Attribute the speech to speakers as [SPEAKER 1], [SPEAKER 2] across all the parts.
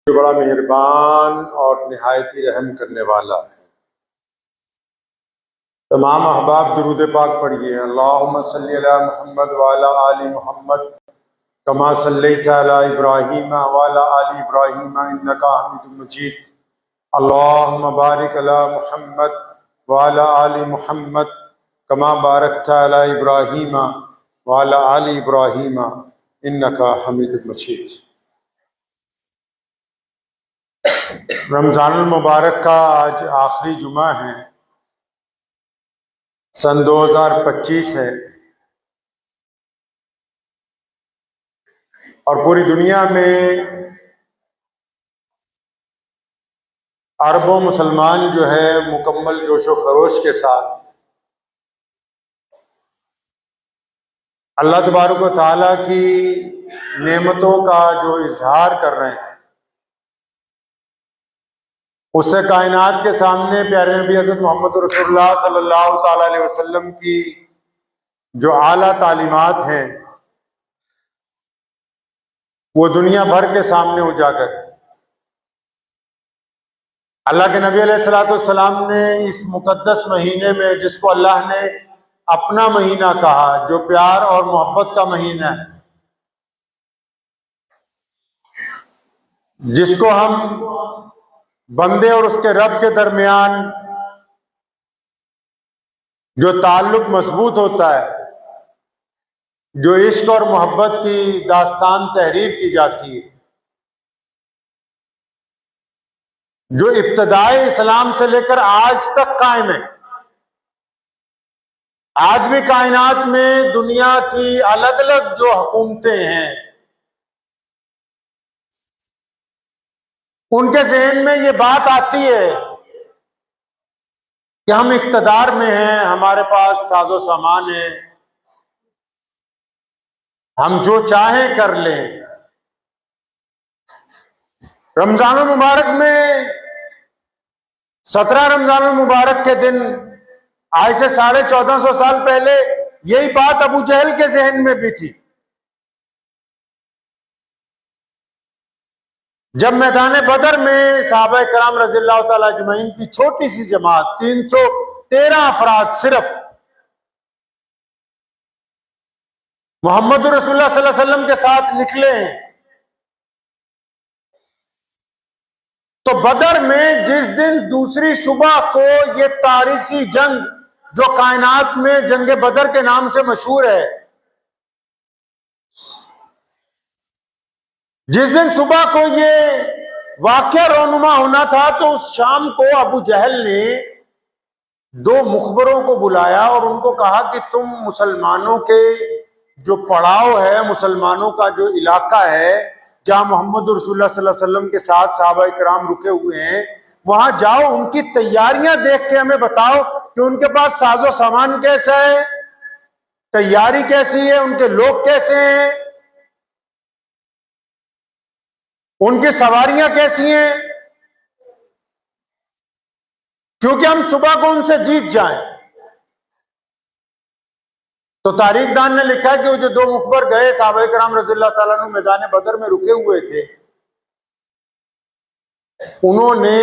[SPEAKER 1] जो बड़ा मेहरबान और निहायती रहम करने वाला है। तमाम अहबाब दुरूद पाक पढ़िए। अल्लाहुम्मा सल्ली अला मुहम्मद व अला आलि मुहम्मद कमा सल्लैता अला इब्राहीम व अला आलि इब्राहीम इन्नका हमीदुम मजीद। अल्लाहुम्मा बारिक अला मुहम्मद व अला आलि मुहम्मद कमा बारकता अला इब्राहीम व अला आलि इब्राहीम इन्नका हमीदुम मजीद। रमज़ानुल मुबारक का आज आखिरी जुमा है, सन 2025 है और पूरी दुनिया में अरबों मुसलमान जो है मुकम्मल जोशो खरोश के साथ अल्लाह तबारक व तआला की नेमतों का जो इजहार कर रहे हैं, उससे कायनात के सामने प्यारे नबी हज़रत मोहम्मद रसूलुल्लाह सल्लल्लाहु ताला अलैहि वसल्लम की जो आला तालीमात हैं वो दुनिया भर के सामने उजागर है। अल्लाह के नबी अलैहिस्सलातु वस्सलाम ने इस मुकद्दस महीने में, जिसको अल्लाह ने अपना महीना कहा, जो प्यार और मोहब्बत का महीना है, जिसको हम बंदे और उसके रब के दरमियान जो ताल्लुक मजबूत होता है, जो इश्क और मोहब्बत की दास्तान तहरीर की जाती है, जो इब्तदाए इस्लाम से लेकर आज तक कायम है। आज भी कायनात में दुनिया की अलग अलग जो हुकूमतें हैं, उनके ज़हन में ये बात आती है कि हम इक़्तिदार में हैं, हमारे पास साजो सामान है, हम जो चाहें कर लें। रमजानुल मुबारक में 17 रमजानुल मुबारक के दिन आज से 1450 साल पहले यही बात अबू जहल के ज़हन में भी थी। जब मैदान बदर में सहाबा कराम रज़ियल्लाहु ताला अजमईन की छोटी सी जमात 313 अफराद सिर्फ मोहम्मद रसूलुल्लाह सल्लल्लाहु अलैहि वसल्लम के साथ निकले हैं, तो बदर में जिस दिन दूसरी सुबह को ये तारीखी जंग जो कायनात में जंग बदर के नाम से मशहूर है, जिस दिन सुबह को ये वाकया रोनुमा होना था, तो उस शाम को अबू जहल ने 2 मुखबरों को बुलाया और उनको कहा कि तुम मुसलमानों के जो पड़ाव है, मुसलमानों का जो इलाका है जहां मोहम्मद रसूलुल्लाह सल्लल्लाहु अलैहि वसल्लम के साथ सहाबा किराम रुके हुए हैं, वहां जाओ, उनकी तैयारियां देख के हमें बताओ कि उनके पास साजो सामान कैसा है, तैयारी कैसी है, उनके लोग कैसे हैं, उनकी सवारियां कैसी हैं, क्योंकि हम सुबह को उनसे जीत जाएं। तो तारीखदान ने लिखा कि वो जो 2 मुखबर गए, सहाबा किराम रज़ियल्लाहु ताला अन्हु मैदान बदर में रुके हुए थे, उन्होंने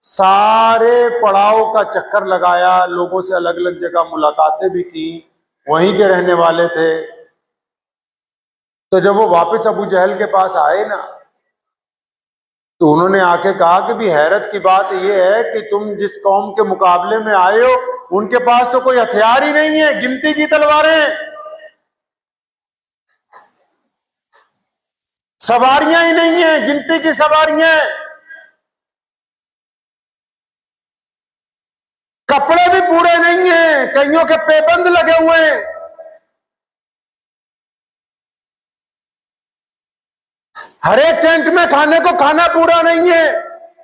[SPEAKER 1] सारे पड़ाव का चक्कर लगाया, लोगों से अलग अलग जगह मुलाकातें भी की, वहीं के रहने वाले थे। तो जब वो वापस अबू जहल के पास आए ना, तो उन्होंने आके कहा कि भी हैरत की बात यह है कि तुम जिस कौम के मुकाबले में आए हो, उनके पास तो कोई हथियार ही नहीं है, गिनती की तलवारें, सवारियां ही नहीं है, गिनती की सवारियां, कपड़े भी पूरे नहीं है, कईयों के पेबंद लगे हुए हैं, हर एक टेंट में खाने को खाना पूरा नहीं है,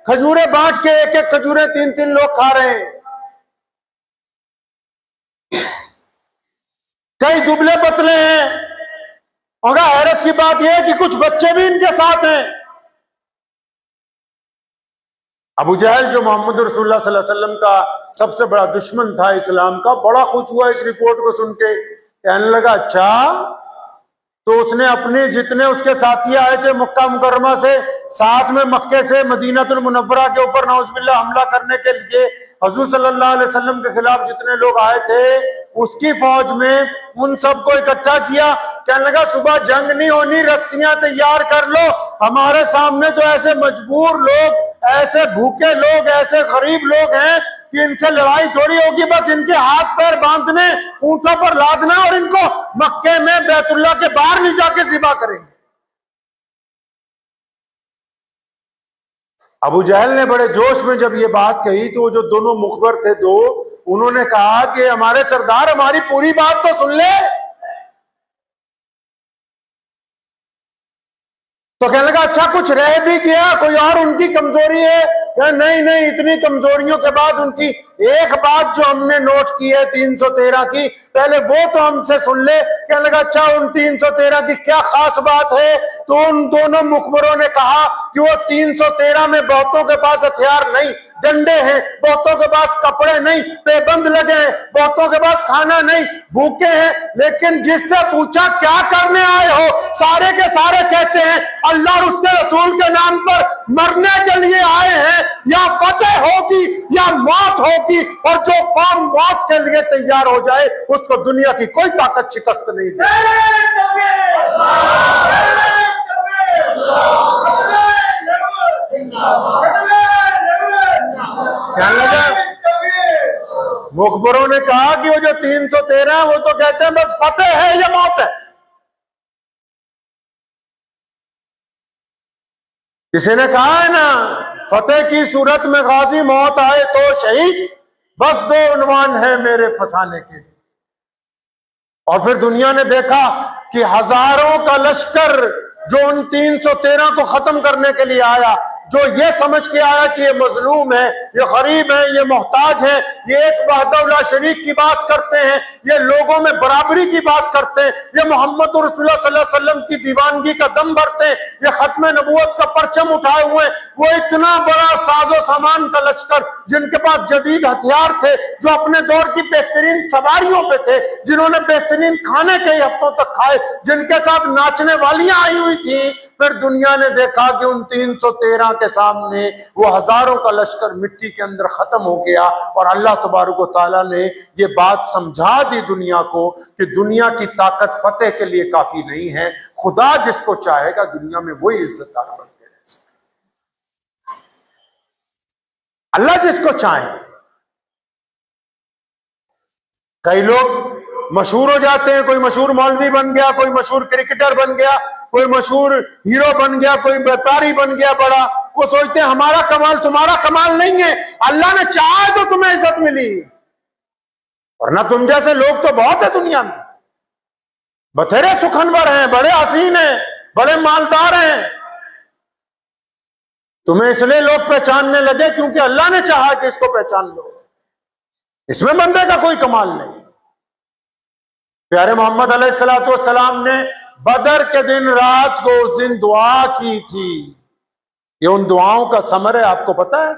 [SPEAKER 1] खजूरें बांट के एक एक खजूरें 3-3 लोग खा रहे हैं, कई दुबले पतले हैं, और हैरत की बात यह है कि कुछ बच्चे भी इनके साथ हैं। अबू जहल जो मोहम्मद रसूलुल्लाह सल्लल्लाहु अलैहि वसल्लम का सबसे बड़ा दुश्मन था इस्लाम का, बड़ा खुश हुआ इस रिपोर्ट को सुन के, कहने लगा अच्छा, तो उसने अपने जितने उसके साथी आए थे मक्का मुकर्रमा से साथ में मक्के से मदीनातुल मुनव्वरा के ऊपर नाउज़ुबिल्लाह हमला करने के लिए हुजूर सल्लल्लाहु अलैहि वसल्लम के खिलाफ जितने लोग आए थे, उसकी फौज में उन सबको इकट्ठा किया। कहने लगा सुबह जंग नहीं होनी, रस्सियां तैयार कर लो, हमारे सामने तो ऐसे मजबूर लोग, ऐसे भूखे लोग, ऐसे गरीब लोग हैं कि इनसे लड़ाई थोड़ी होगी, बस इनके हाथ पैर बांधने, ऊंटों पर लादना और इनको मक्के में बैतुल्लाह के बाहर ले जाके ज़िबा करेंगे। अबू जहल ने बड़े जोश में जब ये बात कही तो जो दोनों मुखबर थे दो, उन्होंने कहा कि हमारे सरदार हमारी पूरी बात तो सुन ले। तो कहने लगा अच्छा कुछ रह भी गया, कोई और उनकी कमजोरी है? नहीं नहीं, इतनी कमजोरियों के बाद उनकी एक बात जो हमने नोट की है 313 की, पहले वो तो हमसे सुन ले। कहने लगा अच्छा उन 313 की क्या खास बात है? तो उन दोनों मुखबरों ने कहा कि वो 313 में बहुतों के पास हथियार नहीं, डंडे हैं, बहुतों के पास कपड़े नहीं, पेबंद लगे हैं, बहुतों के पास खाना नहीं, भूखे हैं, लेकिन जिससे पूछा क्या करने आए हो, सारे के सारे कहते हैं अल्लाह और उसके रसूल के नाम पर मरने के लिए आए हैं, या फतेह होगी या मौत होगी, और जो कौम मौत के लिए तैयार हो जाए उसको दुनिया की कोई ताकत शिकस्त नहीं दे। क्या लगा? मुखबरों ने कहा कि वो जो 313 वो तो कहते हैं बस फतेह है या मौत है। किसी ने कहा है ना फतेह की सूरत में गाजी, मौत आए तो शहीद, बस दो उन्वान है मेरे फसाने के। और फिर दुनिया ने देखा कि हजारों का लश्कर जो उन 313 को खत्म करने के लिए आया, जो ये समझ के आया कि ये मजलूम है, ये गरीब है, ये मोहताज है, ये एक वहदहुल्लाह शरीक की बात करते हैं, ये लोगों में बराबरी की बात करते हैं, ये मोहम्मद रसूलुल्लाह सल्लल्लाहु अलैहि वसल्लम की दीवानगी का दम भरते हैं, ये खत्म नबूवत का परचम उठाए हुए हैं, वो इतना बड़ा साजो सामान का लश्कर जिनके पास जदीद हथियार थे, जो अपने दौर की बेहतरीन सवारियों पे थे, जिन्होंने बेहतरीन खाने कई हफ्तों तक खाए, जिनके साथ नाचने वालियां आई हुई थी, फिर दुनिया ने देखा कि उन 313 के सामने वो हजारों का लश्कर मिट्टी के अंदर खत्म हो गया। और अल्लाह तबारक व तआला ने ये बात समझा दी दुनिया को कि दुनिया की ताकत फतेह के लिए काफी नहीं है, खुदा जिसको चाहेगा दुनिया में वही इज्जतदार बन के रह सकता, अल्लाह जिसको चाहे। कई लोग मशहूर हो जाते हैं, कोई मशहूर मौलवी बन गया, कोई मशहूर क्रिकेटर बन गया, कोई मशहूर हीरो बन गया, कोई व्यापारी बन गया बड़ा, वो सोचते हैं हमारा कमाल तुम्हारा कमाल नहीं है, अल्लाह ने चाहा तो तुम्हें इज्जत मिली, वरना तुम जैसे लोग तो बहुत है दुनिया में, बथेरे सुखनवर हैं, बड़े हसीन हैं, बड़े मालदार हैं, तुम्हें इसलिए लोग पहचानने लगे क्योंकि अल्लाह ने चाहा कि इसको पहचान लो, इसमें बंदे का कोई कमाल नहीं। प्यारे मोहम्मद अलैहिस्सलातु वस्सलाम ने बदर के दिन रात को उस दिन दुआ की थी, ये उन दुआओं का समर है, आपको पता है।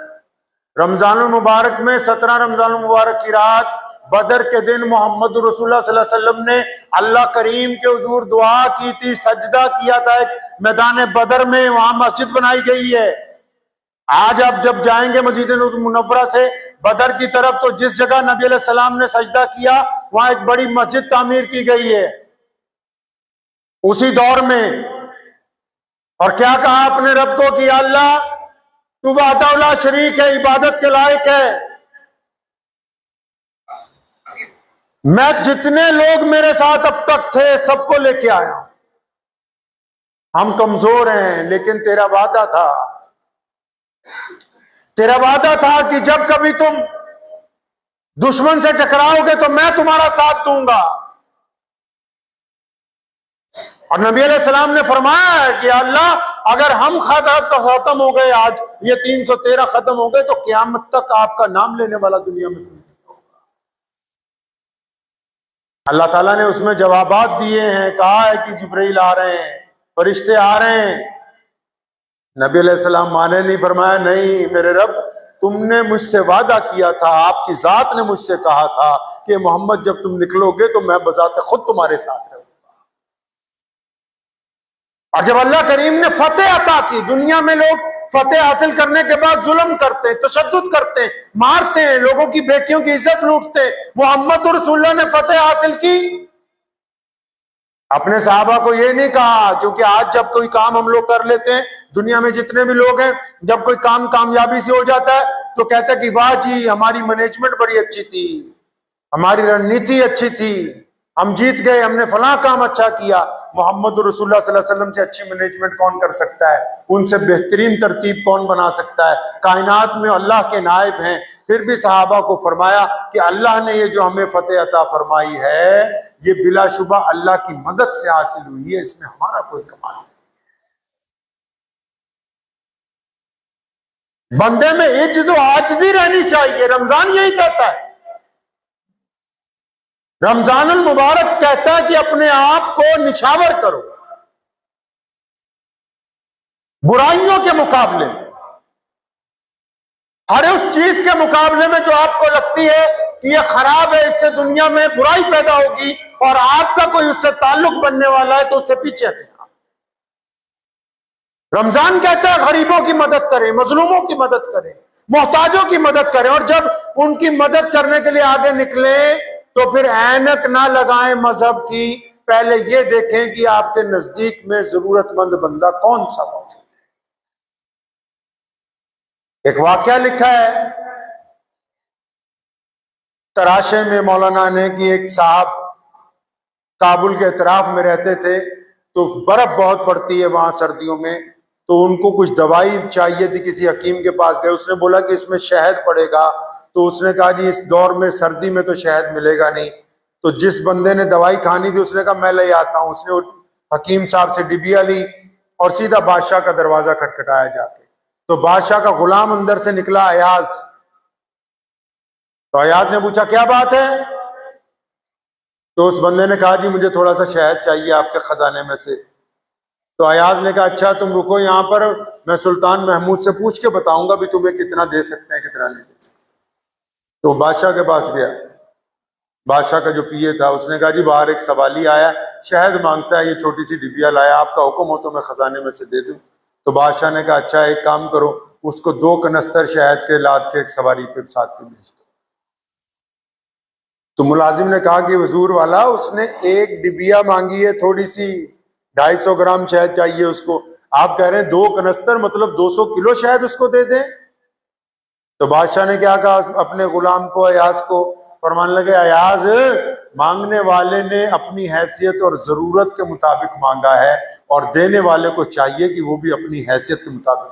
[SPEAKER 1] रमजान मुबारक में 17 रमजान मुबारक की रात बदर के दिन मोहम्मद रसूलुल्लाह सल्लल्लाहु अलैहि वसल्लम ने अल्लाह करीम के हुजूर दुआ की थी, सजदा किया था एक मैदान बदर में, वहां मस्जिद बनाई गई है। आज आप जब जाएंगे मदीना मुनव्वरा से बदर की तरफ, तो जिस जगह नबी अलैहि सलाम ने सजदा किया वहां एक बड़ी मस्जिद तामीर की गई है उसी दौर में। और क्या कहा अपने रब को कि अल्लाह तू वहदहुल्लाह शरीक है, इबादत के लायक है, मैं जितने लोग मेरे साथ अब तक थे सबको लेके आया हूं, हम कमजोर हैं लेकिन तेरा वादा था, तेरा वादा था कि जब कभी तुम दुश्मन से टकराओगे तो मैं तुम्हारा साथ दूंगा। और नबी अलैहि सलाम ने फरमाया कि अल्लाह अगर हम खत्म हो गए, आज ये 313 खत्म हो गए, तो क़यामत तक आपका नाम लेने वाला दुनिया में कोई नहीं होगा। अल्लाह ताला ने उसमें जवाबात दिए हैं, कहा है कि जिब्रील आ रहे हैं, फरिश्ते आ रहे हैं। नबी अलैहिस्सलाम माने नहीं, फरमाया नहीं मेरे रब, तुमने मुझसे वादा किया था, आपकी जात ने मुझसे कहा था कि मोहम्मद जब तुम निकलोगे तो मैं बजाते खुद तुम्हारे साथ रहूंगा। और जब अल्लाह करीम ने फतेह अता की, दुनिया में लोग फतेह हासिल करने के बाद जुल्म करते हैं, तशद्दुद करते हैं, मारते हैं, लोगों की बेटियों की इज्जत लूटते हैं। मोहम्मद रसूलुल्लाह ने फतेह हासिल की, अपने साहबा को ये नहीं कहा, क्योंकि आज जब कोई काम हम लोग कर लेते हैं, दुनिया में जितने भी लोग हैं, जब कोई काम कामयाबी से हो जाता है तो कहते हैं कि वाह जी, हमारी मैनेजमेंट बड़ी अच्छी थी, हमारी रणनीति अच्छी थी, हम जीत गए, हमने फलां काम अच्छा किया। मोहम्मद रसूलुल्लाह सल्लल्लाहु अलैहि वसल्लम से अच्छी मैनेजमेंट कौन कर सकता है? उनसे बेहतरीन तरतीब कौन बना सकता है? कायनात में अल्लाह के नायब हैं, फिर भी सहाबा को फरमाया कि अल्लाह ने ये जो हमें फतेह अता फरमाई है, ये बिलाशुबा अल्लाह की मदद से हासिल हुई है, इसमें हमारा कोई कमाल नहीं। बंदे में इज्ज तो आजिज़ी रहनी चाहिए। रमजान यही कहता है, रमजानुल मुबारक कहता है कि अपने आप को निछावर करो बुराइयों के मुकाबले, हर उस चीज के मुकाबले में जो आपको लगती है कि ये खराब है, इससे दुनिया में बुराई पैदा होगी और आपका कोई उससे ताल्लुक बनने वाला है, तो उससे पीछे हटें। रमजान कहता है गरीबों की मदद करें, मजलूमों की मदद करें, मोहताजों की मदद करें, और जब उनकी मदद करने के लिए आगे निकले तो फिर ऐनक ना लगाएं मजहब की, पहले ये देखें कि आपके नजदीक में जरूरतमंद बंदा कौन सा मौजूद है। एक वाकया लिखा है तराशे में मौलाना ने कि एक साहब काबुल के इतराफ में रहते थे, तो बर्फ बहुत पड़ती है वहां सर्दियों में, तो उनको कुछ दवाई चाहिए थी, किसी हकीम के पास गए, उसने बोला कि इसमें शहद पड़ेगा, तो उसने कहा जी इस दौर में सर्दी में तो शहद मिलेगा नहीं। तो जिस बंदे ने दवाई खानी थी उसने कहा मैं ले आता हूं, उसने हकीम साहब से डिबिया ली और सीधा बादशाह का दरवाजा खटखटाया जाके, तो बादशाह का गुलाम अंदर से निकला, अयाज। तो अयाज ने पूछा क्या बात है? तो उस बंदे ने कहा जी मुझे थोड़ा सा शहद चाहिए आपके खजाने में से। तो अयाज ने कहा अच्छा तुम रुको यहाँ पर, मैं सुल्तान महमूद से पूछ के बताऊंगा भी तुम्हें कितना दे सकते हैं कितना नहीं दे सकते। तो बादशाह के पास गया, बादशाह का जो पीए था उसने कहा जी बाहर एक सवाली आया, शहद मांगता है, ये छोटी सी डिबिया लाया, आपका हुक्म हो तो मैं खजाने में से दे दूं। तो बादशाह ने कहा अच्छा एक काम करो, उसको 2 कनस्तर शहद के लाद के एक सवारी पे साथ में भेज दो। तो मुलाजिम ने कहा कि हुजूर वाला उसने एक डिबिया मांगी है, थोड़ी सी 250 ग्राम शहद चाहिए उसको, आप कह रहे हैं 2 कनस्तर मतलब 200 किलो शहद उसको दे दें। तो बादशाह ने क्या कहा अपने गुलाम को, अयाज को, फरमाने लगे अयाज मांगने वाले ने अपनी हैसियत और जरूरत के मुताबिक मांगा है, और देने वाले को चाहिए कि वो भी अपनी हैसियत के मुताबिक,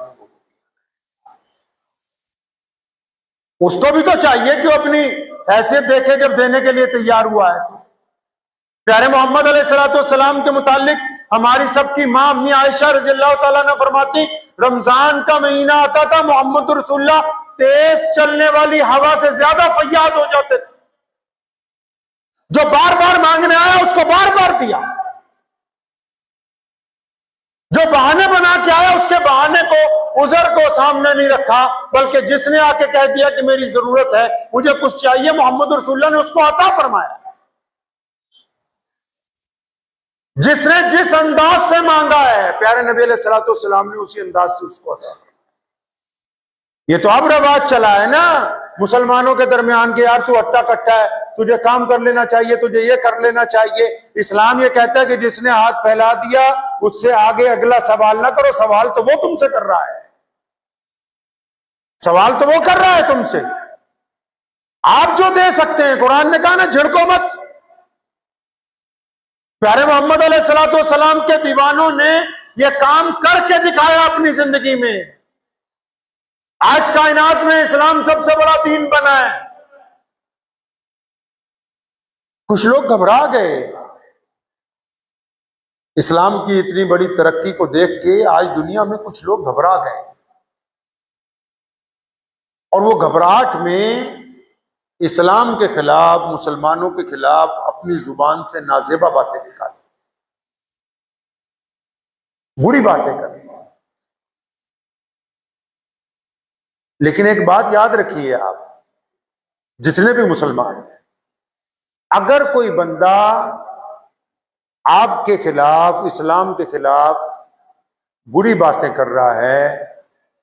[SPEAKER 1] उसको भी तो चाहिए कि वो अपनी हैसियत देखे जब देने के लिए तैयार हुआ है। तो प्यारे मोहम्मद अलैहिस्सलाम के मुतालिक हमारी सबकी माँ अम्मी आयशा रज़ियल्लाहु ताला अन्हा फरमाती, रमजान का महीना आता था, मोहम्मद रसूलुल्लाह तेज चलने वाली हवा से ज्यादा फैयाज हो जाते थे। जो बार बार मांगने आया उसको बार बार दिया, जो बहाने बना के आया उसके बहाने को, उज़र को सामने नहीं रखा, बल्कि जिसने आके कह दिया कि मेरी जरूरत है, मुझे कुछ चाहिए, मोहम्मद रसूलुल्लाह ने उसको अता फरमाया। जिसने जिस अंदाज से मांगा है, प्यारे नबी अलैहिस्सलातु वस्सलाम ने उसी अंदाज से उसको अता फरमाया। ये तो अब रवाज चला है ना मुसलमानों के दरमियान के, यार तू अट्टा कट्टा है, तुझे काम कर लेना चाहिए, तुझे ये कर लेना चाहिए। इस्लाम ये कहता है कि जिसने हाथ फैला दिया उससे आगे अगला सवाल ना करो, सवाल तो वो तुमसे कर रहा है, सवाल तो वो कर रहा है तुमसे। आप जो दे सकते हैं, कुरान ने कहा ना झिड़को मत। प्यारे मोहम्मद अलैहिस्सलातु वस्सलाम के दीवानों ने यह काम करके दिखाया अपनी जिंदगी में। आज कायनात में इस्लाम सबसे बड़ा दीन बना है। कुछ लोग घबरा गए इस्लाम की इतनी बड़ी तरक्की को देख के, आज दुनिया में कुछ लोग घबरा गए, और वो घबराहट में इस्लाम के खिलाफ, मुसलमानों के खिलाफ अपनी जुबान से नाजेबा बातें निकाली, बुरी बातें कर। लेकिन एक बात याद रखिए आप, जितने भी मुसलमान हैं, अगर कोई बंदा आपके खिलाफ, इस्लाम के खिलाफ बुरी बातें कर रहा है,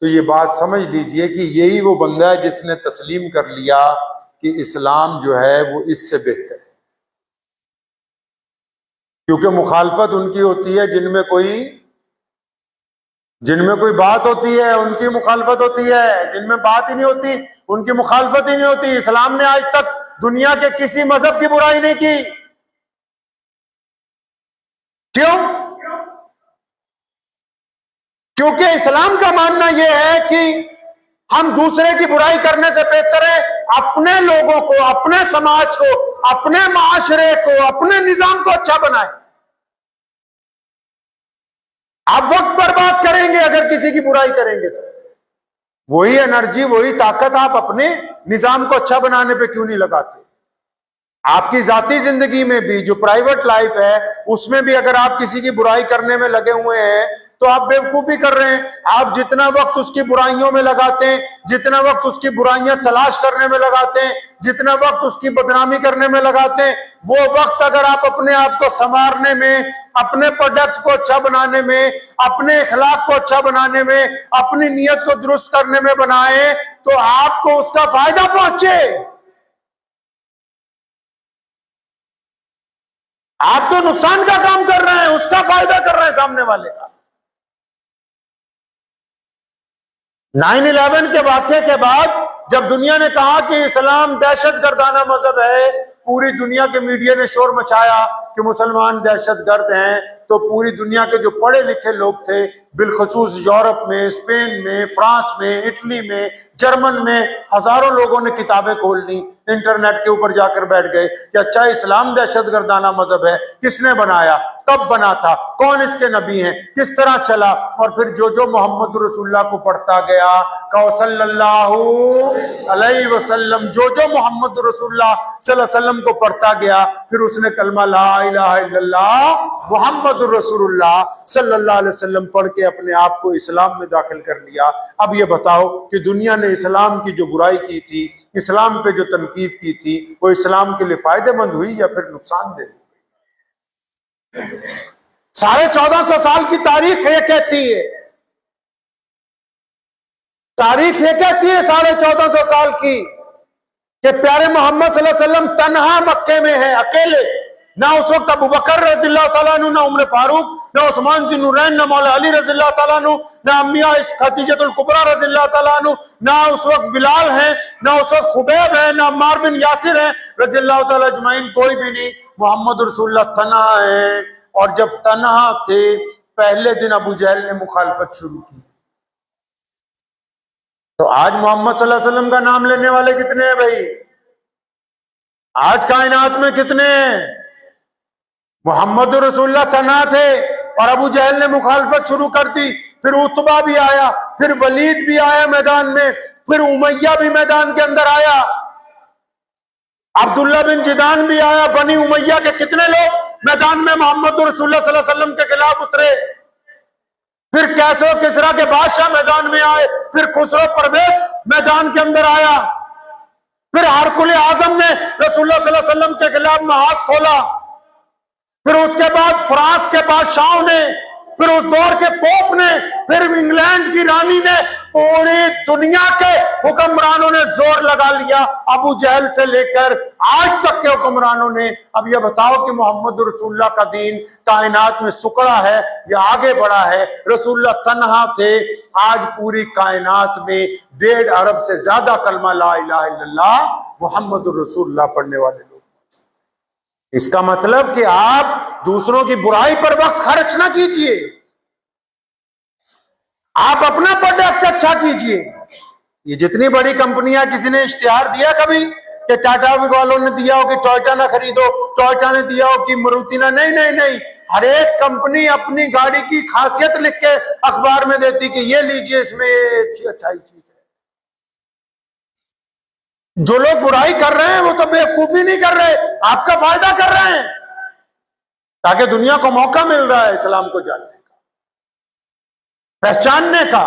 [SPEAKER 1] तो ये बात समझ लीजिए कि यही वो बंदा है जिसने तस्लीम कर लिया कि इस्लाम जो है वो इससे बेहतर है। क्योंकि मुखालफत उनकी होती है जिनमें कोई बात होती है उनकी मुखालफत होती है, जिनमें बात ही नहीं होती उनकी मुखालफत ही नहीं होती। इस्लाम ने आज तक दुनिया के किसी मजहब की बुराई नहीं की। क्यों? क्योंकि इस्लाम का मानना यह है कि हम दूसरे की बुराई करने से बेहतर है अपने लोगों को, अपने समाज को, अपने माशरे को, अपने निजाम को अच्छा बनाए। आप वक्त बर्बाद करेंगे अगर किसी की बुराई करेंगे तो वही एनर्जी, वही ताकत आप अपने निजाम को अच्छा बनाने पे क्यों नहीं लगाते? आपकी जाती जिंदगी में भी, जो प्राइवेट लाइफ है, उसमें भी अगर आप किसी की बुराई करने में लगे हुए हैं तो आप बेवकूफी कर रहे हैं। आप जितना वक्त उसकी बुराइयों में लगाते हैं, जितना वक्त उसकी बुराइयां तलाश करने में लगाते हैं, जितना वक्त उसकी बदनामी करने में लगाते हैं, वो वक्त अगर आप अपने आप को संवारने में, अपने प्रोडक्ट को अच्छा बनाने में, अपने इखलाक को अच्छा बनाने में, अपनी नीयत को दुरुस्त करने में बनाए तो आपको उसका फायदा पहुंचे। आप तो नुकसान का काम कर रहे हैं, उसका फायदा कर रहे हैं सामने वाले का। 9/11 के वाक़े के बाद जब दुनिया ने कहा कि इस्लाम दहशतगर्दाना मजहब है, पूरी दुनिया के मीडिया ने शोर मचाया कि मुसलमान दहशतगर्द हैं, तो पूरी दुनिया के जो पढ़े लिखे लोग थे, बिलखसूस यूरोप में, स्पेन में, फ्रांस में, इटली में, जर्मन में, हजारों लोगों ने किताबें खोल ली, इंटरनेट के ऊपर जाकर बैठ गए कि अच्छा इस्लाम दहशतगर्दाना मजहब है, किसने बनाया, कब बना था, कौन इसके नबी हैं, किस तरह चला। और फिर जो जो मोहम्मद रसूलुल्लाह को पढ़ता गया, कहो सल्लल्लाहु अलैहि वसल्लम, जो जो मोहम्मद रसूलुल्लाह सल्लल्लाहु अलैहि वसल्लम को पढ़ता गया, फिर उसने कलमा ला इलाहा इल्लल्लाह मोहम्मद रसूलुल्लाह सल्लल्लाहु अलैहि वसल्लम पढ़ के अपने आप को इस्लाम में दाखिल कर लिया। अब ये बताओ कि दुनिया ने इस्लाम की जो बुराई की थी, इस्लाम पे जो तनकीद की थी, वो इस्लाम के लिए फायदेमंद हुई या फिर नुकसानदेह? 1450 साल की तारीख ये कहती है, तारीख ये कहती है 1450 साल की कि प्यारे मोहम्मद सल्लल्लाहु अलैहि वसल्लम तन्हा मक्के में है, अकेले। ना उस वक्त अबू बकर रज़ियल्लाहु ताला अन्हु, ना उमर फारूक, ना उस्मान ज़ुन नूरैन, ना मौला अली रज़ियल्लाहु ताला अन्हु, ना अम्मी खदीजतुल कुबरा रज़ियल्लाहु ताला अन्हु, ना उस वक्त बिलाल है, ना उस वक्त खुबैब है, ना अम्मार बिन यासिर है रज़ियल्लाहु ताला अजमईन, कोई भी नहीं। मोहम्मद रसूलुल्लाह तन्हा है। और जब तन्हा थे, पहले दिन अबू जहल ने मुखालफत शुरू की। तो आज मोहम्मद सल्लल्लाहु अलैहि वसल्लम का नाम लेने वाले कितने हैं भाई? आज कायनात में कितने हैं? मोहम्मद रसूलुल्लाह तन्हा थे और अबू जहल ने मुखालफत शुरू कर दी। फिर उतबा भी आया, फिर वलीद भी आया मैदान में, फिर उमैया भी मैदान के अंदर आया, अब्दुल्ला बिन जिदान भी आया। बनी उमैया के कितने लोग मैदान में मोहम्मद रसूलुल्लाह सल्लल्लाहु अलैहि वसल्लम के खिलाफ उतरे। फिर कैसरो किसरा के बादशाह मैदान में आए, फिर खुसरो परवेज मैदान के अंदर आया, फिर हरकुल आजम ने रसूलुल्लाह सल्लल्लाहु अलैहि वसल्लम के खिलाफ महाज खोला। फिर उसके बाद फ्रांस के बादशाहों ने, फिर उस दौर के पोप ने, फिर इंग्लैंड की रानी ने, पूरी दुनिया के हुक्मरानों ने जोर लगा लिया, अबू जहल से लेकर आज तक के हुक्मरानों ने। अब यह बताओ कि मोहम्मद रसूलुल्लाह का दीन कायनात में सुकड़ा है या आगे बढ़ा है? रसूलुल्लाह तन्हा थे, आज पूरी कायनात में 1.5 अरब से ज्यादा कलमा ला इलाहा इल्लल्लाह मोहम्मद रसूलुल्लाह पढ़ने वाले लोग। इसका मतलब कि आप दूसरों की बुराई पर वक्त खर्च ना कीजिए, आप अपना प्रोडक्ट अच्छा कीजिए। ये जितनी बड़ी कंपनियां, किसी ने इश्तिहार दिया कभी कि टाटा वालों ने दिया हो कि टोयोटा ना खरीदो, टोयोटा ने दिया हो कि मारुति ना? नहीं नहीं नहीं, हर एक कंपनी अपनी गाड़ी की खासियत लिख के अखबार में देती कि ये लीजिए, इसमें ये अच्छाई चीज है। जो लोग बुराई कर रहे हैं वो तो बेवकूफी नहीं कर रहे, आपका फायदा कर रहे हैं, ताकि दुनिया को मौका मिल रहा है इस्लाम को जानने का, पहचानने का।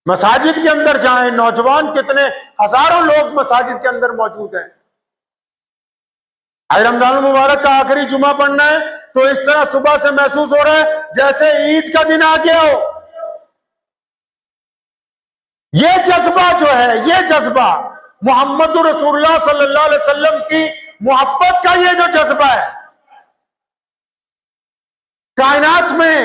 [SPEAKER 1] मसाजिद के अंदर जाएं, नौजवान कितने हजारों लोग मसाजिद के अंदर मौजूद हैं। आज रमजान मुबारक का आखिरी जुमा पढ़ना है तो इस तरह सुबह से महसूस हो रहा है जैसे ईद का दिन आ गया हो। ये जज्बा जो है, ये जज्बा मोहम्मद रसूलुल्लाह सल्लल्लाहु अलैहि वसल्लम की मोहब्बत का ये जो जज्बा है, कायनात में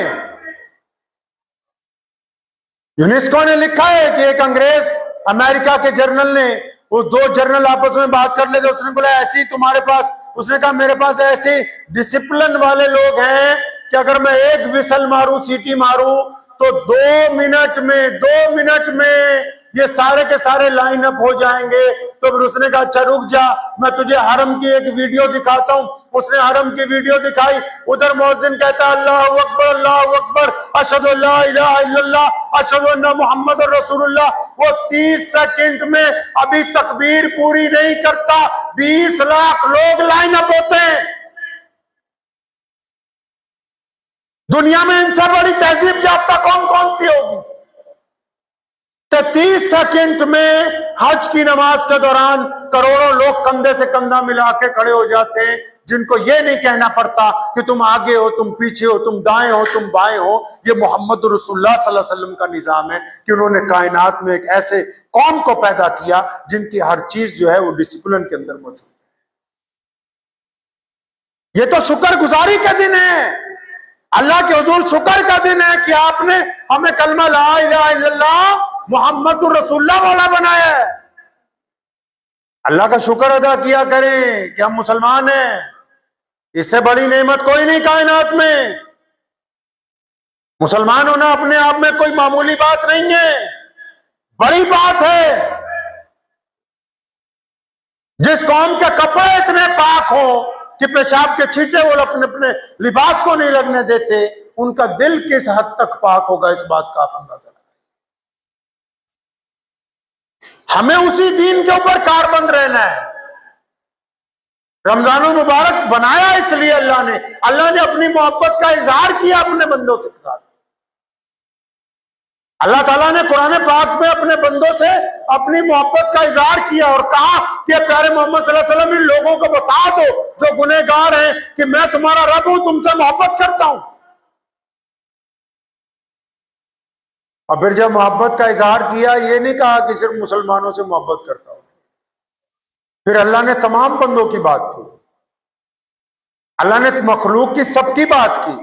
[SPEAKER 1] यूनेस्को ने लिखा है कि एक अंग्रेज अमेरिका के जर्नल ने, वो दो जर्नल आपस में बात कर लेते, उसने बोला ऐसी तुम्हारे पास, उसने कहा मेरे पास ऐसे डिसिप्लिन वाले लोग हैं कि अगर मैं एक विसल मारूं, सीटी मारूं तो 2 मिनट में ये सारे के सारे लाइन अप हो जाएंगे। तो फिर उसने कहा अच्छा रुक जा, मैं तुझे हरम की एक वीडियो दिखाता हूं। उसने हरम की वीडियो दिखाई, उधर मुअज्जिन कहता अल्लाहु अकबर अशहदु अल्ला इलाहा इल्लल्लाह अशहदु अन्ना मुहम्मदुर रसूलुल्लाह। वो 30 सेकंड में अभी तकबीर पूरी नहीं करता, 20 लाख लोग लाइन अप होते हैं। दुनिया में इनसे बड़ी तहजीब याफ्ता कौन कौन सी होगी? 30 सेकंड में हज की नमाज के दौरान करोड़ों लोग कंधे से कंधा मिला के खड़े हो जाते हैं, जिनको ये नहीं कहना पड़ता कि तुम आगे हो, तुम पीछे हो, तुम दाएं हो, तुम बाएं हो। ये मोहम्मद रसूलुल्लाह सल्लल्लाहु अलैहि वसल्लम का निजाम है कि उन्होंने कायनात में एक ऐसे कौम को पैदा किया जिनकी हर चीज जो है वो डिसिप्लिन के अंदर मौजूद है। ये तो शुक्रगुजारी का दिन है, अल्लाह के हुजूर शुक्र का दिन है कि आपने हमें कलमा ला इलाहा इल्लल्लाह मुहम्मदुर रसूलुल्लाह वाला बनाया है। अल्लाह का शुक्र अदा किया करें कि हम मुसलमान हैं। इससे बड़ी नेमत कोई नहीं कायनात में। मुसलमान होना अपने आप में कोई मामूली बात नहीं है, बड़ी बात है। जिस कौम के कपड़े इतने पाक हो कि पेशाब के छींटे वो अपने अपने लिबास को नहीं लगने देते, उनका दिल किस हद तक पाक होगा इस बात का आप अंदाजा लगाइए। हमें उसी दीन के ऊपर कारबंद रहना है। रमजान मुबारक बनाया इसलिए अल्लाह ने अपनी मोहब्बत का इजहार किया अपने बंदों के साथ। अल्लाह ताला ने कुरान पाक में अपने बंदों से अपनी मोहब्बत का इजहार किया और कहा कि प्यारे मोहम्मद सल्लल्लाहु अलैहि वसल्लम इन लोगों को बता दो जो गुनहगार हैं कि मैं तुम्हारा रब हूं, तुमसे मोहब्बत करता हूं। और फिर जब मोहब्बत का इजहार किया, ये नहीं कहा कि सिर्फ मुसलमानों से मोहब्बत करता हूं। फिर अल्लाह ने तमाम बंदों की बात की, अल्लाह ने मखलूक की सबकी बात की।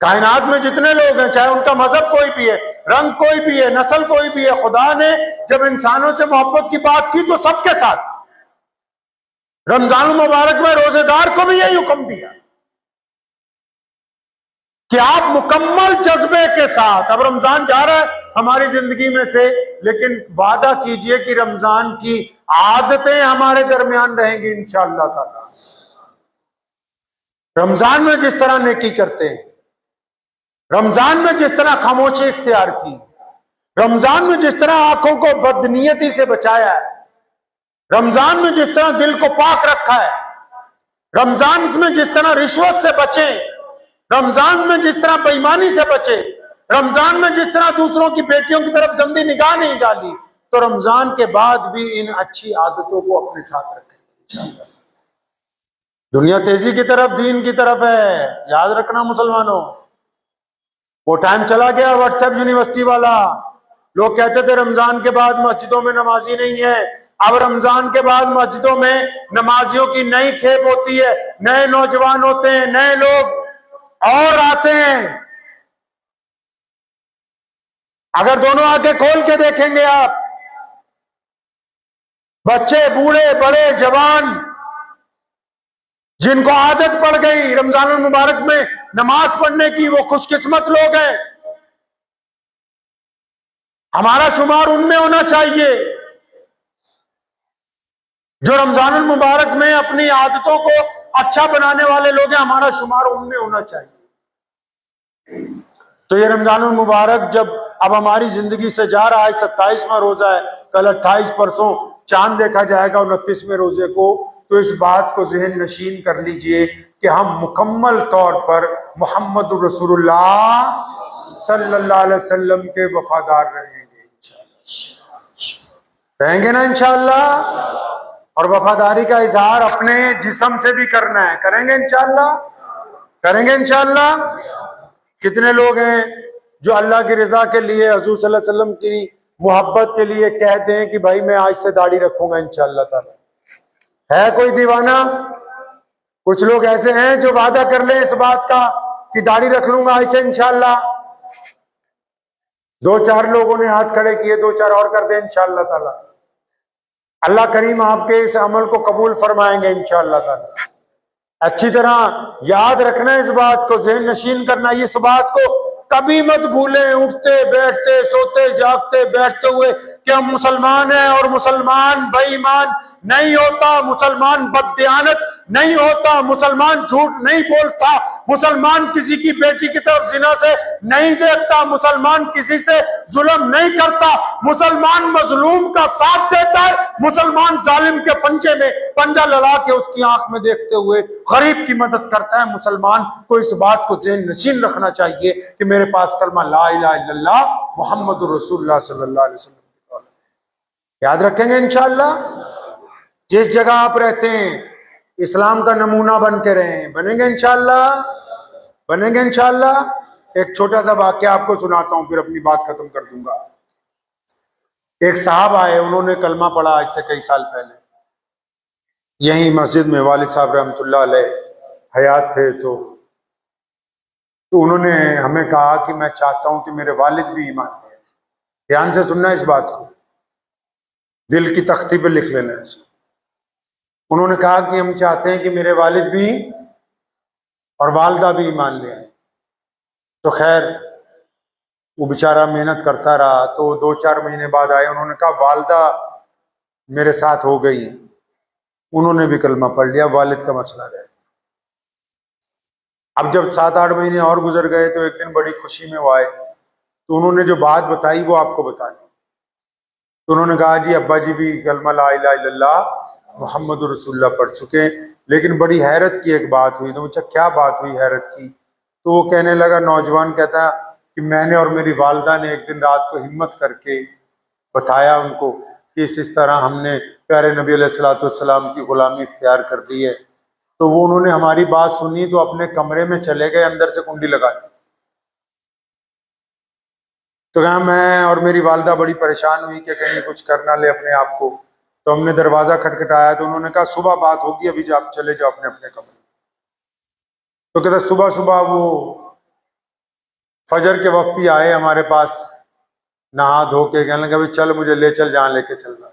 [SPEAKER 1] कायनात में जितने लोग हैं, चाहे उनका मजहब कोई भी है, रंग कोई भी है, नस्ल कोई भी है, खुदा ने जब इंसानों से मोहब्बत की बात की तो सबके साथ। रमजान मुबारक में रोजेदार को भी यही हुक्म दिया कि आप मुकम्मल जज्बे के साथ, अब रमजान जा रहा है हमारी जिंदगी में से, लेकिन वादा कीजिए कि रमजान की आदतें हमारे दरमियान रहेंगी इंशाअल्लाह ताला। रमजान में जिस तरह नेकी करते हैं, रमजान में जिस तरह खामोशी इख्तियार की, रमजान में जिस तरह आंखों को बदनीयती से बचाया है, रमजान में जिस तरह दिल को पाक रखा है, रमजान में जिस तरह रिश्वत से बचे, रमजान में जिस तरह बेईमानी से बचे, रमजान में जिस तरह दूसरों की बेटियों की तरफ गंदी निगाह नहीं डाली, तो रमजान के बाद भी इन अच्छी आदतों को अपने साथ रखें। दुनिया तेजी की तरफ, दीन की तरफ है, याद रखना मुसलमानों। वो टाइम चला गया व्हाट्सएप यूनिवर्सिटी वाला। लोग कहते थे रमजान के बाद मस्जिदों में नमाजी नहीं है। अब रमजान के बाद मस्जिदों में नमाजियों की नई खेप होती है, नए नौजवान होते हैं, नए लोग और आते हैं। अगर दोनों आंखें खोल के देखेंगे आप, बच्चे, बूढ़े, बड़े, जवान, जिनको आदत पड़ गई रमजान मुबारक में नमाज पढ़ने की, वो खुशकिस्मत लोग हैं। हमारा शुमार उनमें होना चाहिए जो रमजान मुबारक में अपनी आदतों को अच्छा बनाने वाले लोग हैं। हमारा शुमार उनमें होना चाहिए। तो ये रमजान मुबारक जब अब हमारी जिंदगी से जा रहा है, 27वां रोजा है, कल 28, परसों चांद देखा जाएगा 29वें रोजे को। तो इस बात को ज़हन नशीन कर लीजिए कि हम मुकम्मल तौर पर मोहम्मद रसूलुल्लाह सल्लल्लाहु अलैहि वसल्लम के वफादार रहेंगे इंशाअल्लाह। रहेंगे ना इंशाअल्लाह। और वफादारी का इजहार अपने जिस्म से भी करना है। करेंगे इंशाअल्लाह, करेंगे इंशाअल्लाह। कितने लोग हैं जो अल्लाह की रजा के लिए, हुजूर सल्लल्लाहु अलैहि वसल्लम की मोहब्बत के लिए कहते हैं कि भाई मैं आज से दाढ़ी रखूंगा इंशाअल्लाह ताला। है कोई दीवाना? कुछ लोग ऐसे हैं जो वादा कर ले इस बात का कि दाढ़ी रख लूंगा आज से इंशाअल्लाह। 2-4 लोगों ने हाथ खड़े किए, 2-4 और कर दे इंशाअल्लाह ताला। अल्लाह करीम आपके इस अमल को कबूल फरमाएंगे इंशाअल्लाह ताला। अच्छी तरह याद रखना इस बात को, ज़हन नशीन करना इस बात को, कभी मत भूलें उठते बैठते सोते जागते बैठते हुए कि हम मुसलमान हैं और मुसलमान बेईमान नहीं होता, मुसलमान बददियानत नहीं होता, मुसलमान झूठ नहीं बोलता, मुसलमान किसी की बेटी की तरफ जिना से नहीं देखता, मुसलमान किसी से जुल्म नहीं करता, मुसलमान मजलूम का साथ देता है, मुसलमान जालिम के पंजे में पंजा लड़ा के उसकी आंख में देखते हुए गरीब की मदद करता है। मुसलमान को इस बात को ज़हन नशीन रखना चाहिए कि मेरे पास कलमा ला इलाहा इल्लल्लाह मुहम्मदुर रसूलुल्लाह सल्लल्लाहु अलैहि वसल्लम। याद रखेंगे इंशाअल्लाह। जिस जगह आप रहते हैं इस्लाम का नमूना बन के रहें। बनेंगे इंशाअल्लाह, बनेंगे इंशाअल्लाह। एक छोटा सा वाकया आपको सुनाता हूं, फिर अपनी बात खत्म कर दूंगा। एक साहब आए, उन्होंने कलमा पढ़ा आज से कई साल पहले यही मस्जिद में। वालिद साहब रहमतुल्लाह अलैह हयात थे तो उन्होंने हमें कहा कि मैं चाहता हूं कि मेरे वालिद भी ईमान ले आए। ध्यान से सुनना इस बात को, दिल की तख्ती पे लिख लेना है इसको। उन्होंने कहा कि हम चाहते हैं कि मेरे वालिद भी और वालदा भी ईमान ले आए। तो खैर वो बेचारा मेहनत करता रहा, तो 2-4 महीने बाद आए। उन्होंने कहा वालदा मेरे साथ हो गई, उन्होंने भी कलमा पढ़ लिया, वालिद का मसला रह। अब जब 7-8 महीने और गुजर गए तो एक दिन बड़ी खुशी में वो आए, तो उन्होंने जो बात बताई वो आपको बता दी। तो उन्होंने कहा जी अब्बा जी भी कलमा ला इलाहा इल्लल्लाह मुहम्मदुर रसूलुल्लाह पढ़ चुके, लेकिन बड़ी हैरत की एक बात हुई। तो मुझे क्या बात हुई हैरत की? तो वो कहने लगा, नौजवान कहता कि मैंने और मेरी वालदा ने एक दिन रात को हिम्मत करके बताया उनको कि इस तरह हमने प्यारे नबी अलैहिस्सलातु वस्सलाम की गुलामी इख्तियार कर दी है। तो वो उन्होंने हमारी बात सुनी तो अपने कमरे में चले गए, अंदर से कुंडी लगा दी। तो कहा मैं और मेरी वालदा बड़ी परेशान हुई कि कहीं कुछ कर ना ले अपने आप को। तो हमने दरवाजा खटखटाया तो उन्होंने कहा सुबह बात होगी, अभी आप चले जाओ अपने अपने कमरे। तो कहता सुबह सुबह वो फजर के वक्त ही आए हमारे पास, नहा धो के, कहने लगा भाई चल मुझे ले चल जहाँ लेके चल रहा।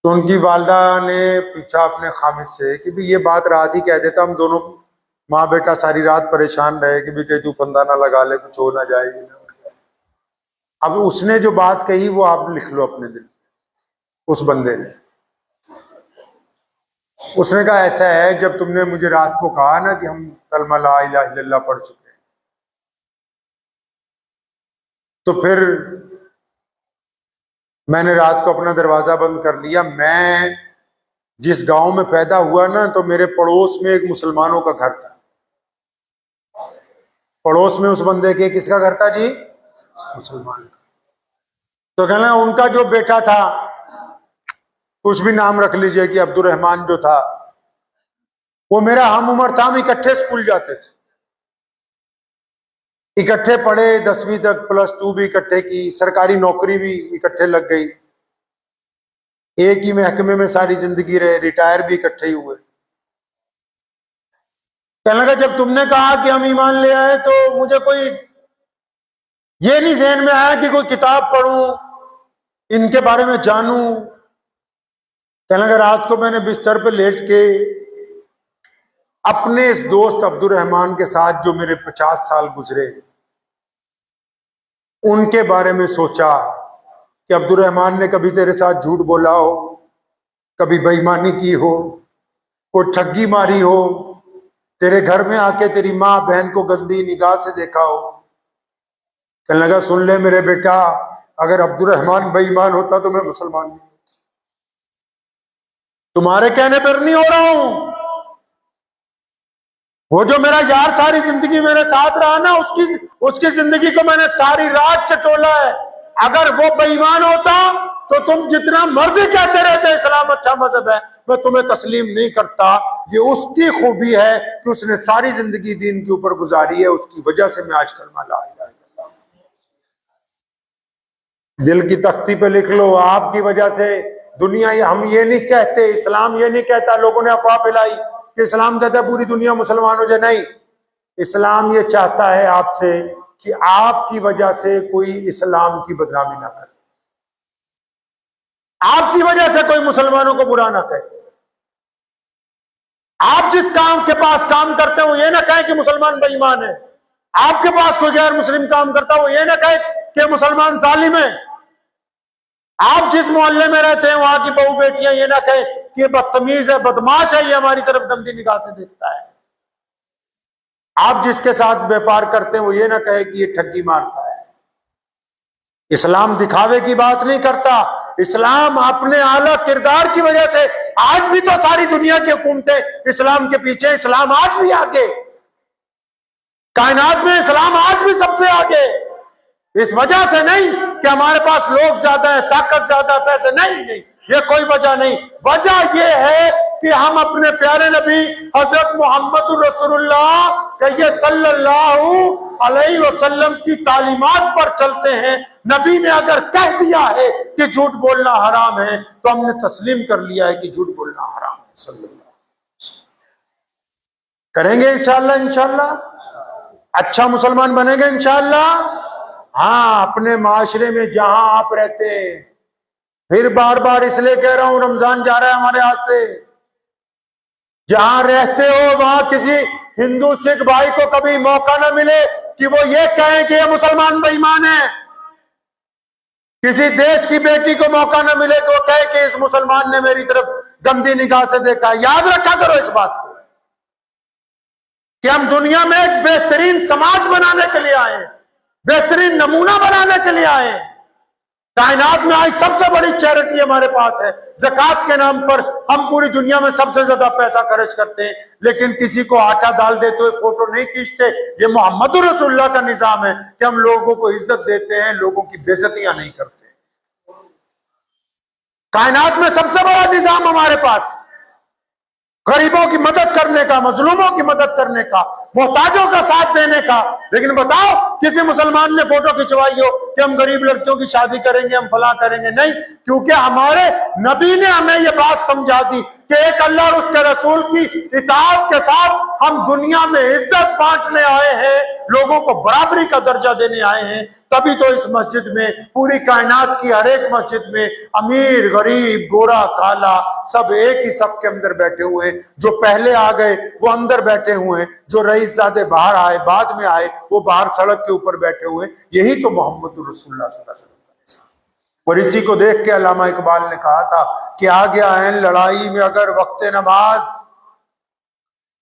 [SPEAKER 1] तो उनकी वालदा ने पूछा अपने खामिद से कि भाई ये बात रात ही कह देता, हम दोनों माँ बेटा सारी रात परेशान रहे कि भाई कहीं तू फंदा ना लगा ले, कुछ हो ना जाए। अब उसने जो बात कही वो आप लिख लो अपने दिल। उस बंदे ने, उसने कहा ऐसा है, जब तुमने मुझे रात को कहा ना कि हम कलमा ला इलाहा इल्लल्लाह पढ़ चुके हैं, तो फिर मैंने रात को अपना दरवाजा बंद कर लिया। मैं जिस गांव में पैदा हुआ ना, तो मेरे पड़ोस में एक मुसलमानों का घर था। पड़ोस में उस बंदे के किसका घर था जी? मुसलमान का। तो कहना उनका जो बेटा था, कुछ भी नाम रख लीजिए कि अब्दुल रहमान जो था, वो मेरा हम उम्र था, हम इकट्ठे स्कूल जाते थे, इकट्ठे पढ़े, 10वीं तक +2 भी इकट्ठे की, सरकारी नौकरी भी इकट्ठे लग गई, एक ही महकमे में सारी जिंदगी रहे, रिटायर भी इकट्ठे ही हुए। कहने लगा जब तुमने कहा कि हम ईमान ले आए तो मुझे कोई ये नहीं ज़हन में आया कि कोई किताब पढ़ूं, इनके बारे में जानूं। कहने लगा रात को मैंने बिस्तर पे लेट के अपने इस दोस्त अब्दुल रहमान के साथ जो मेरे 50 साल गुजरे, उनके बारे में सोचा कि अब्दुल रहमान ने कभी तेरे साथ झूठ बोला हो, कभी बेईमानी की हो, कोई ठगी मारी हो, तेरे घर में आके तेरी माँ बहन को गंदी निगाह से देखा हो। कहने लगा सुन ले मेरे बेटा, अगर अब्दुल रहमान बेईमान होता तो मैं मुसलमान नहीं होता। तुम्हारे कहने पर नहीं हो रहा हूं, वो जो मेरा यार सारी जिंदगी मेरे साथ रहा ना, उसकी जिंदगी को मैंने सारी रात टटोला है। अगर वो बेईमान होता तो तुम जितना मर्जी कहते रहते इस्लाम अच्छा मजहब है, मैं तुम्हें तस्लीम नहीं करता। ये उसकी खूबी है कि उसने सारी जिंदगी दीन के ऊपर गुजारी है, उसकी वजह से मैं आज कलमा ला इलाहा इल्लल्लाह। दिल की तख्ती पे लिख लो, आपकी वजह से दुनिया, हम ये नहीं कहते, इस्लाम ये नहीं कहता, लोगों ने अफवाह फैलाई कि इस्लाम कहता है पूरी दुनिया मुसलमान हो जाए। नहीं, इस्लाम ये चाहता है आपसे कि आपकी वजह से कोई इस्लाम की बदनामी ना करे, आपकी वजह से कोई मुसलमानों को बुरा ना कहे। आप जिस काम के पास काम करते हो ये ना कहे कि मुसलमान बेईमान है, आपके पास कोई गैर मुस्लिम काम करता हो ये ना कहे कि मुसलमान जालिम है, आप जिस मोहल्ले में रहते हैं वहां की बहू बेटियां ये ना कहे कि ये बदतमीज है, बदमाश है, ये हमारी तरफ गंदी निगाह से देखता है। आप जिसके साथ व्यापार करते हैं वो ये ना कहे कि ये ठगी मारता है। इस्लाम दिखावे की बात नहीं करता, इस्लाम अपने आला किरदार की वजह से, आज भी तो सारी दुनिया की हुकूमतें इस्लाम के पीछे, इस्लाम आज भी आगे, कायनात में इस्लाम आज भी सबसे आगे। इस वजह से नहीं कि हमारे पास लोग ज्यादा है, ताकत ज्यादा है, पैसे, नहीं, ये कोई वजह नहीं। वजह ये है कि हम अपने प्यारे नबी हजरत मोहम्मद रसूलुल्लाह कहिए सल्लल्लाहु अलैहि वसल्लम की तालीमात पर चलते हैं। नबी ने अगर कह दिया है कि झूठ बोलना हराम है तो हमने तस्लीम कर लिया है कि झूठ बोलना हराम है। सल्लल्लाहु करेंगे इंशाअल्लाह, इंशाअल्लाह अच्छा मुसलमान बनेंगे इंशाअल्लाह। हाँ, अपने माशरे में जहां आप रहते हैं, फिर बार बार इसलिए कह रहा हूं रमजान जा रहा है हमारे हाथ से, जहां रहते हो वहां किसी हिंदू सिख भाई को कभी मौका ना मिले कि वो ये कहें कि ये मुसलमान बेईमान है। किसी देश की बेटी को मौका ना मिले कि वो कहे कि इस मुसलमान ने मेरी तरफ गंदी निगाह से देखा। याद रखा करो इस बात को कि हम दुनिया में एक बेहतरीन समाज बनाने के लिए आए, बेहतरीन नमूना बनाने के लिए आए। कायनात में आज सबसे बड़ी चैरिटी हमारे पास है, ज़कात के नाम पर हम पूरी दुनिया में सबसे ज्यादा पैसा खर्च करते हैं, लेकिन किसी को आटा डाल देते हुए फोटो नहीं खींचते। ये मोहम्मद रसूलुल्लाह का निजाम है कि हम लोगों को इज्जत देते हैं, लोगों की बेइज्जतियां नहीं करते। कायनात में सबसे बड़ा निजाम हमारे पास गरीबों की मदद करने का, मजलूमों की मदद करने का, मोहताजों का साथ देने का। लेकिन बताओ किसी मुसलमान ने फोटो खिंचवाई हो कि हम गरीब लड़कियों की शादी करेंगे, हम फला करेंगे? नहीं, क्योंकि हमारे नबी ने हमें यह बात समझा दी कि एक अल्लाह और उसके रसूल की इताअत के साथ हम दुनिया में इज्जत बांटने आए हैं, लोगों को बराबरी का दर्जा देने आए हैं। तभी तो इस मस्जिद में, पूरी कायनात की हर एक मस्जिद में अमीर गरीब गोरा काला सब एक ही सफ के अंदर बैठे हुए हैं। जो पहले आ गए वो अंदर बैठे हुए हैं, जो रईसजादे बाहर आए, बाद में आए, वो बाहर सड़क के ऊपर बैठे हुए हैं। यही तो मोहम्मद रसूलुल्लाह सल्लल्लाहु अलैहि वसल्लम। और इसी को देख के अल्लामा इकबाल ने कहा था कि आ गया है लड़ाई में अगर वक्त नमाज,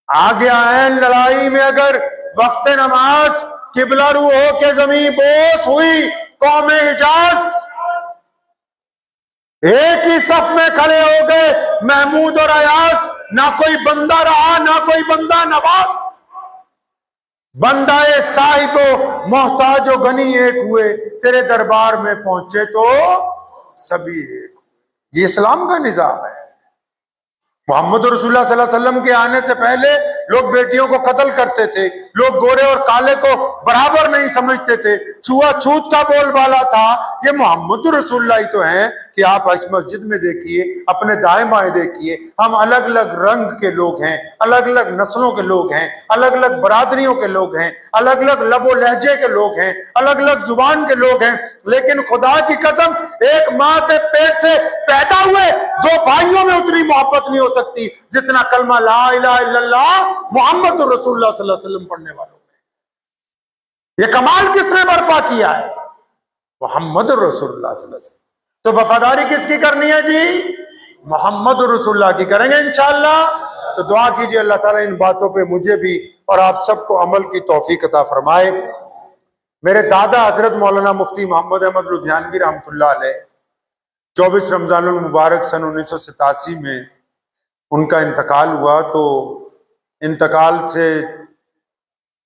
[SPEAKER 1] आ गया है लड़ाई में अगर वक्त नमाज, किबला रू हो के जमीन बोस हुई कौमे हिजाज। एक ही सफ में खड़े हो गए महमूद और अयाज, ना कोई बंदा रहा ना कोई बंदा नवाज। बंदाए साहिबो मोहताजो गनी एक हुए, तेरे दरबार में पहुंचे तो सभी एक। ये इस्लाम का निजाम है। मोहम्मद रसूलुल्लाह सल्लल्लाहु अलैहि वसल्लम के आने से पहले लोग बेटियों को कत्ल करते थे, लोग गोरे और काले को बराबर नहीं समझते थे, छुआछूत का बोलबाला था। ये मोहम्मद रसूलुल्लाह ही तो हैं कि आप इस मस्जिद में देखिए, अपने दाएं बाएं देखिए, हम अलग अलग रंग के लोग हैं, अलग अलग नस्लों के लोग हैं, अलग अलग बरादरियों के लोग हैं, अलग अलग लबो लहजे के लोग हैं, अलग अलग जुबान के लोग हैं, लेकिन खुदा की कसम एक माँ से पेट से पैदा हुए दो भाइयों में उतनी मोहब्बत नहीं हो सकती जितना कलमा ला इलाहा इल्लल्लाह मोहम्मद रसूलुल्लाह सल्लल्लाहु अलैहि वसल्लम पढ़ने वालों में। ये कमाल किसने बर्पा किया है? मोहम्मद रसूलुल्लाह सल्लल्लाहु अलैहि वसल्लम। तो वफादारी किसकी करनी है जी? मोहम्मद रसूलुल्लाह की करेंगे इंशाअल्लाह। तो दुआ कीजिए अल्लाह ताला इन बातों पे मुझे भी और आप सबको अमल की तौफीक अता फरमाए। मेरे दादा हजरत मौलाना मुफ्ती मोहम्मद अहमद लुधियानवी रहमतुल्लाह अलैह 24 रमजानुल मुबारक सन 1987 में उनका इंतकाल हुआ। तो इंतकाल से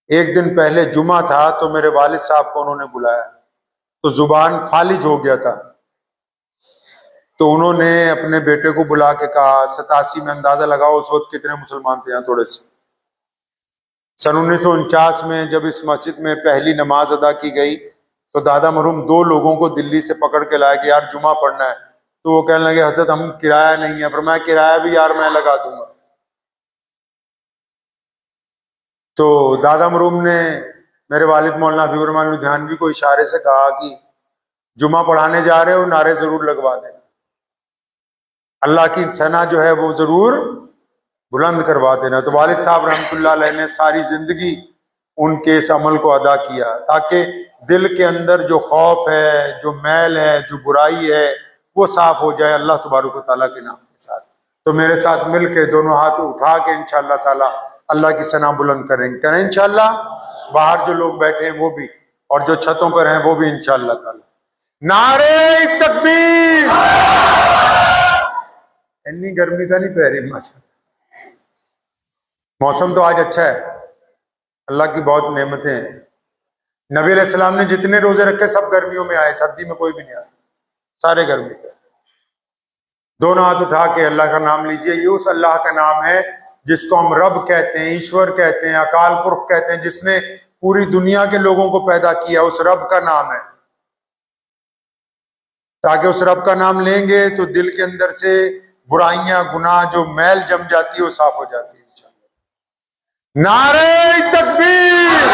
[SPEAKER 1] एक दिन पहले जुमा था, तो मेरे वालिद साहब को उन्होंने बुलाया, तो जुबान फालिज हो गया था। तो उन्होंने अपने बेटे को बुला के कहा 87 में अंदाजा लगाओ उस वक्त कितने मुसलमान थे यहाँ थोड़े से। सन 1949 में जब इस मस्जिद में पहली नमाज अदा की गई तो दादा मरहूम 2 लोगों को दिल्ली से पकड़ के लाए कि यार जुमा पढ़ना है। तो वो कहने लगे हजरत हम किराया नहीं है, फरमाया किराया भी यार मैं लगा दूंगा। तो दादा मरहूम ने मेरे वालिद मौलाना हबीबुर रहमान लुधियानवी को इशारे से कहा कि जुमा पढ़ाने जा रहे हो, नारे जरूर लगवा देना, अल्लाह की सना जो है वो जरूर बुलंद करवा देना। तो वालिद साहब रहमतुल्लाह अलैह ने सारी जिंदगी उनके इस अमल को अदा किया ताकि दिल के अंदर जो खौफ है, जो मैल है, जो बुराई है वो साफ हो जाए अल्लाह तबारक व तआला के नाम के साथ। तो मेरे साथ मिलके दोनों हाथ उठा के इंशाअल्लाह ताला अल्लाह की सना बुलंद करें इंशाअल्लाह। बाहर जो लोग बैठे हैं वो भी, और जो छतों पर हैं वो भी इंशाअल्लाह ताला। नारे तकबीर। इतनी गर्मी तो नहीं पै रही माशा। मौसम तो आज अच्छा है, अल्लाह की बहुत नेमतें हैं। नबी अलैहिस्सलाम ने जितने रोजे रखे सब गर्मियों में आए, सर्दी में कोई भी नहीं आया, सारे गर्मी के। दोनों हाथ उठा के अल्लाह का नाम लीजिए। ये उस अल्लाह का नाम है जिसको हम रब कहते हैं, ईश्वर कहते हैं, अकाल पुरख कहते हैं, जिसने पूरी दुनिया के लोगों को पैदा किया, उस रब का नाम है। ताकि उस रब का नाम लेंगे तो दिल के अंदर से बुराइयां, गुनाह, जो मैल जम जाती है वो साफ हो जाती है इंशाअल्लाह। नारे तकबीर,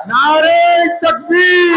[SPEAKER 1] नारे तकबीर।